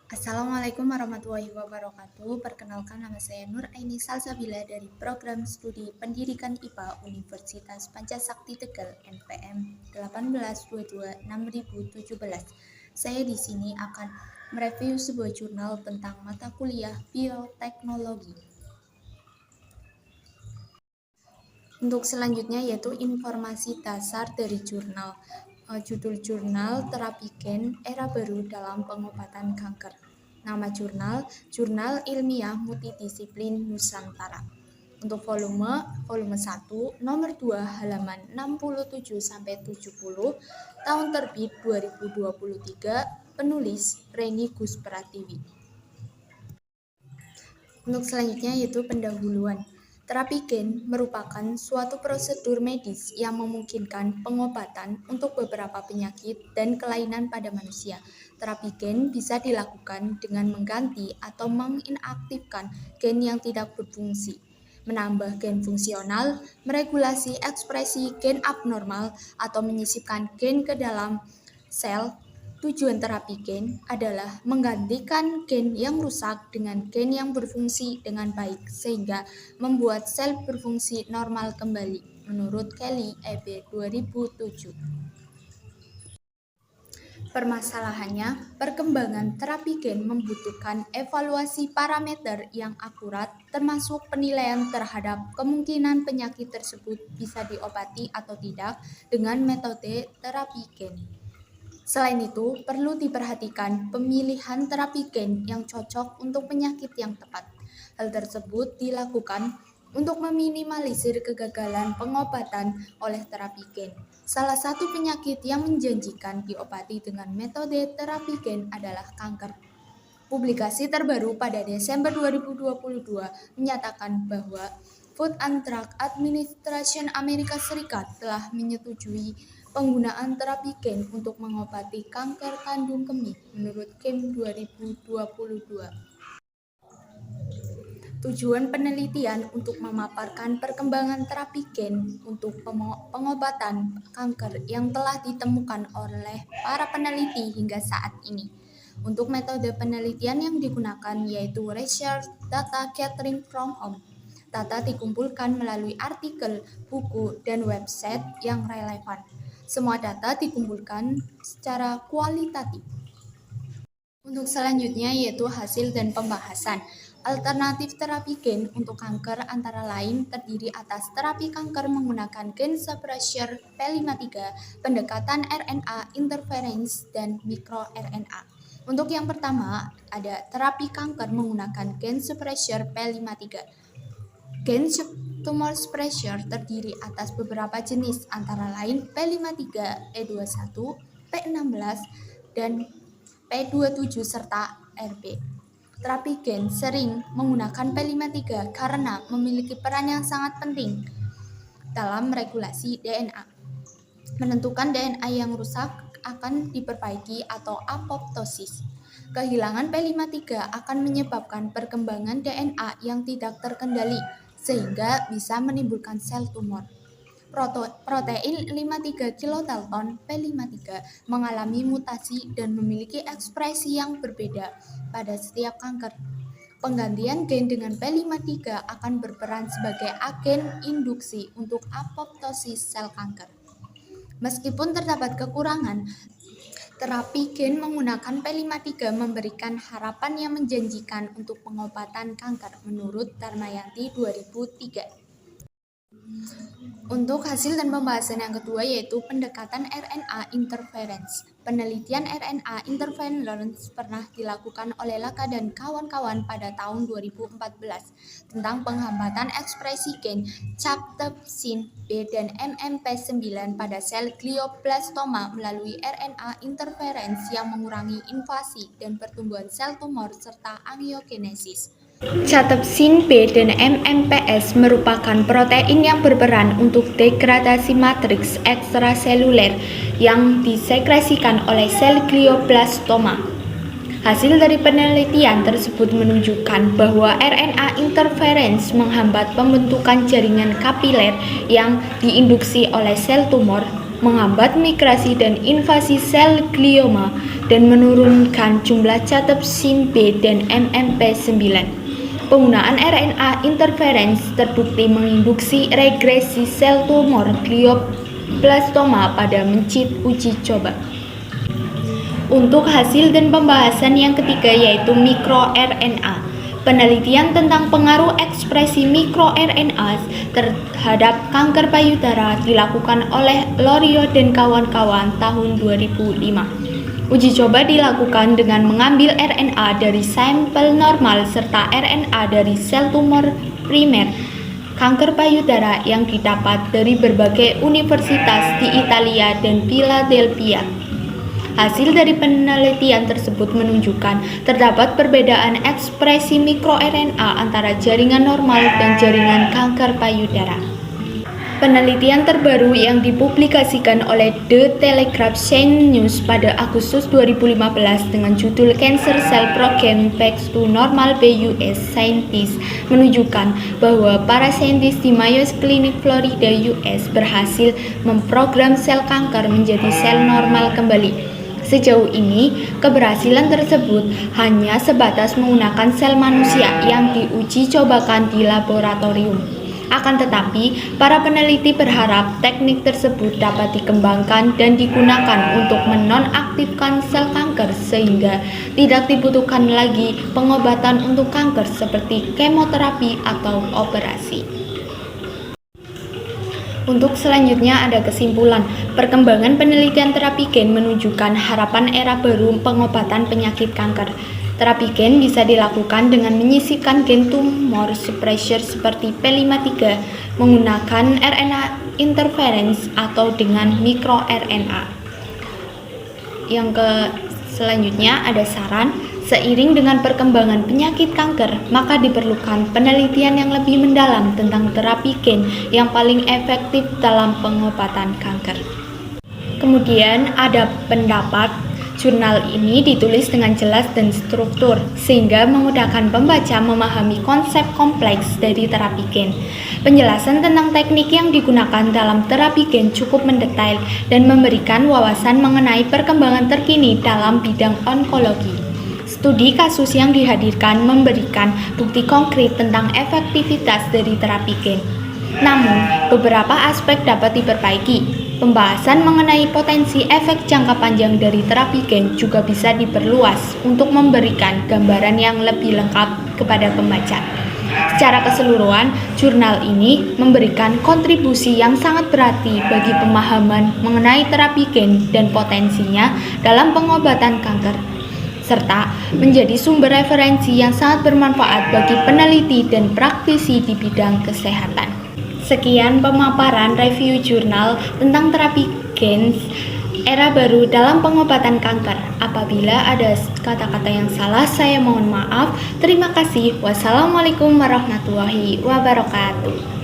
Assalamualaikum warahmatullahi wabarakatuh. Perkenalkan, nama saya Nur Aini Salsabila dari Program Studi Pendidikan IPA Universitas Pancasakti Tegal NPM 1822-6017. Saya di sini akan mereview sebuah jurnal tentang mata kuliah bioteknologi. Untuk selanjutnya yaitu informasi dasar dari jurnal. Judul jurnal Terapi Gen Era Baru dalam Pengobatan Kanker. Nama jurnal, Jurnal Ilmiah Multidisiplin Nusantara. Untuk volume 1, nomor 2, halaman 67-70, tahun terbit 2023, penulis Reni Gus Pratiwi. Untuk selanjutnya yaitu pendahuluan. Terapi gen merupakan suatu prosedur medis yang memungkinkan pengobatan untuk beberapa penyakit dan kelainan pada manusia. Terapi gen bisa dilakukan dengan mengganti atau menginaktifkan gen yang tidak berfungsi, menambah gen fungsional, meregulasi ekspresi gen abnormal, atau menyisipkan gen ke dalam sel. Tujuan terapi gen adalah menggantikan gen yang rusak dengan gen yang berfungsi dengan baik sehingga membuat sel berfungsi normal kembali, menurut Kelly et 2007. Permasalahannya, perkembangan terapi gen membutuhkan evaluasi parameter yang akurat, termasuk penilaian terhadap kemungkinan penyakit tersebut bisa diobati atau tidak dengan metode terapi gen. Selain itu, perlu diperhatikan pemilihan terapi gen yang cocok untuk penyakit yang tepat. Hal tersebut dilakukan untuk meminimalisir kegagalan pengobatan oleh terapi gen. Salah satu penyakit yang menjanjikan diobati dengan metode terapi gen adalah kanker. Publikasi terbaru pada Desember 2022 menyatakan bahwa Food and Drug Administration Amerika Serikat telah menyetujui penggunaan terapi gen untuk mengobati kanker kandung kemih menurut KIM 2022. Tujuan penelitian untuk memaparkan perkembangan terapi gen untuk pengobatan kanker yang telah ditemukan oleh para peneliti hingga saat ini. Untuk metode penelitian yang digunakan yaitu Research Data Gathering from Home. Data dikumpulkan melalui artikel, buku, dan website yang relevan. Semua data dikumpulkan secara kualitatif. Untuk selanjutnya yaitu hasil dan pembahasan. Alternatif terapi gen untuk kanker antara lain terdiri atas terapi kanker menggunakan gen suppressor P53, pendekatan RNA interference, dan mikroRNA. Untuk yang pertama, ada terapi kanker menggunakan gen suppressor P53. Gen tumor suppressor terdiri atas beberapa jenis antara lain P53, E21, P16, dan P27 serta Rb. Terapi gen sering menggunakan P53 karena memiliki peran yang sangat penting dalam regulasi DNA. Menentukan DNA yang rusak akan diperbaiki atau apoptosis. Kehilangan P53 akan menyebabkan perkembangan DNA yang tidak terkendali sehingga bisa menimbulkan sel tumor. Protein 53 kilodalton P53 mengalami mutasi dan memiliki ekspresi yang berbeda pada setiap kanker. Penggantian gen dengan P53 akan berperan sebagai agen induksi untuk apoptosis sel kanker. Meskipun terdapat kekurangan, terapi gen menggunakan P53 memberikan harapan yang menjanjikan untuk pengobatan kanker menurut Darmayanti 2003. Untuk hasil dan pembahasan yang kedua yaitu pendekatan RNA interference. Penelitian RNA interference pernah dilakukan oleh Laka dan kawan-kawan pada tahun 2014 tentang penghambatan ekspresi gen cathepsin B dan MMP9 pada sel glioblastoma melalui RNA interference yang mengurangi invasi dan pertumbuhan sel tumor serta angiogenesis. Cathepsin B dan MMPs merupakan protein yang berperan untuk degradasi matriks ekstraseluler yang disekresikan oleh sel glioblastoma. Hasil dari penelitian tersebut menunjukkan bahwa RNA interference menghambat pembentukan jaringan kapiler yang diinduksi oleh sel tumor, menghambat migrasi dan invasi sel glioma, dan menurunkan jumlah cathepsin B dan MMP9. Penggunaan RNA interference terbukti menginduksi regresi sel tumor glioblastoma pada mencit uji coba. Untuk hasil dan pembahasan yang ketiga yaitu mikroRNA. Penelitian tentang pengaruh ekspresi mikroRNA terhadap kanker payudara dilakukan oleh Lorio dan kawan-kawan tahun 2005. Uji coba dilakukan dengan mengambil RNA dari sampel normal serta RNA dari sel tumor primer kanker payudara yang didapat dari berbagai universitas di Italia dan Philadelphia. Hasil dari penelitian tersebut menunjukkan terdapat perbedaan ekspresi mikroRNA antara jaringan normal dan jaringan kanker payudara. Penelitian terbaru yang dipublikasikan oleh The Telegraph News pada Agustus 2015 dengan judul Cancer Cell Program Back to Normal by US Scientists menunjukkan bahwa para saintis di Mayo Clinic Florida US berhasil memprogram sel kanker menjadi sel normal kembali. Sejauh ini, keberhasilan tersebut hanya sebatas menggunakan sel manusia yang diuji cobakan di laboratorium. Akan tetapi, para peneliti berharap teknik tersebut dapat dikembangkan dan digunakan untuk menonaktifkan sel kanker sehingga tidak dibutuhkan lagi pengobatan untuk kanker seperti kemoterapi atau operasi. Untuk selanjutnya ada kesimpulan. Perkembangan penelitian terapi gen menunjukkan harapan era baru pengobatan penyakit kanker. Terapi gen bisa dilakukan dengan menyisipkan gen tumor suppressor seperti P53 menggunakan RNA interference atau dengan mikroRNA. Selanjutnya ada saran. Seiring dengan perkembangan penyakit kanker, maka diperlukan penelitian yang lebih mendalam tentang terapi gen yang paling efektif dalam pengobatan kanker. Kemudian ada pendapat. Jurnal ini ditulis dengan jelas dan struktur, sehingga memudahkan pembaca memahami konsep kompleks dari terapi gen. Penjelasan tentang teknik yang digunakan dalam terapi gen cukup mendetail dan memberikan wawasan mengenai perkembangan terkini dalam bidang onkologi. Studi kasus yang dihadirkan memberikan bukti konkret tentang efektivitas dari terapi gen. Namun, beberapa aspek dapat diperbaiki. Pembahasan mengenai potensi efek jangka panjang dari terapi gen juga bisa diperluas untuk memberikan gambaran yang lebih lengkap kepada pembaca. Secara keseluruhan, jurnal ini memberikan kontribusi yang sangat berarti bagi pemahaman mengenai terapi gen dan potensinya dalam pengobatan kanker, serta menjadi sumber referensi yang sangat bermanfaat bagi peneliti dan praktisi di bidang kesehatan. Sekian pemaparan review jurnal tentang terapi gen era baru dalam pengobatan kanker. Apabila ada kata-kata yang salah, saya mohon maaf. Terima kasih. Wassalamualaikum warahmatullahi wabarakatuh.